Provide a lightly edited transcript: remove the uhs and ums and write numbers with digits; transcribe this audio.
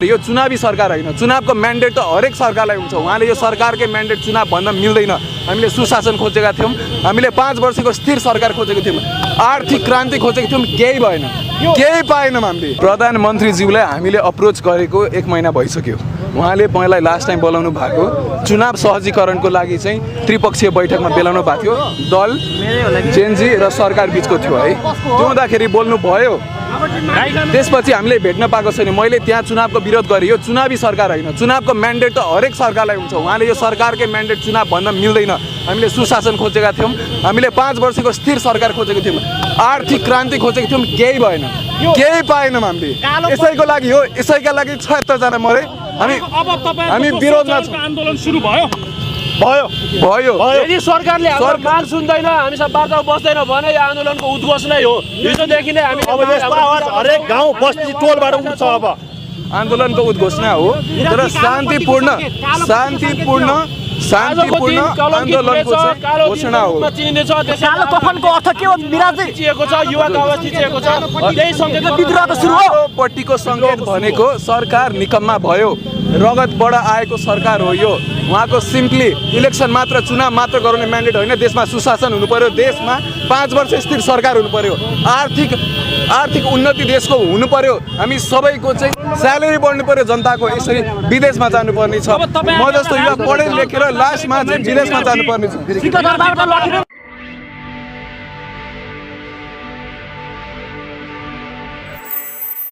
यो चुनावी सरकार होइन, चुनावको म्यान्डेट त हरेक सरकारलाई हुन्छ। उहाँले यो सरकारकै म्यान्डेट चुनाव भन्न मिल्दैन। हामीले सुशासन खोजेका थियौँ, हामीले 5 वर्षको स्थिर सरकार खोजेको थियौँ, आर्थिक क्रान्ति खोजेको थियौँ, केही भएन, केही पाएनौँ। हामीले प्रधानमन्त्रीज्यूलाई हामीले अप्रोच गरेको 1 महिना भइसक्यो। उहाँले मलाई लास्ट टाइम बोलाउनु भएको चुनाव सहजीकरणको लागि चाहिँ त्रिपक्षीय बैठकमा बोलाउनु भएको थियो। दल जेएनजी र सरकार बिचको थियो है, त्यो हुँदाखेरि बोल्नु भयो। त्यसपछि हामीले भेट्न पाएको छैन। मैले त्यहाँ चुनावको विरोध गरेँ। यो चुनावी सरकार होइन, चुनावको म्यान्डेट त हरेक सरकारलाई हुन्छ। उहाँले यो सरकारकै म्यान्डेट चुनाव भन्न मिल्दैन। हामीले सुशासन खोजेका थियौँ, हामीले 5 वर्षको स्थिर सरकार खोजेको थियौँ, आर्थिक क्रान्ति खोजेको थियौँ, केही भएन, केही पाएनौँ। हामीले यसैको लागि हो, यसैका लागि 76 जना मरे। हामी विरोधमा आन्दोलन सुरु भयो। यदि सरकारले हाम्रो माग सुन्दैन, हामीसँग वार्ता बस्दैन भने यो आन्दोलनको उद्घोष नै हो। हिजोदेखि नै हामी अब यस्तो आवाज हरेक गाउँ बस्ती टोलबाट उठ्छ। अब आन्दोलनको उद्घोषणा हो, तर शान्तिपूर्ण आन्दोलनको घोषणा हो। कालो कफनको अर्थ के हो? मिराज थिचिएको छ, युवाको आवाज थिचिएको छ, त्यही सङ्केत विद्रोह त सुरु हो। पट्टिको सङ्केत भनेको सरकार निकम्मा भयो, रगतबाट आएको सरकार हो यो। उहाँको सिम्पली इलेक्सन मात्र, चुनाव मात्र गराउने म्यान्डेट होइन। देशमा सुशासन हुनु पर्यो, देशमा 5 वर्ष स्थिर सरकार हुनु पर्यो, आर्थिक उन्नति देशको हुनु पर्यो। हामी सबैको चाहिँ स्यालेरी बढ्नु पर्यो जनताको। यसरी विदेशमा जानुपर्ने छ। म जस्तो युवा पढे लेखेर लास्टमा चाहिँ विदेशमा जानुपर्ने छ।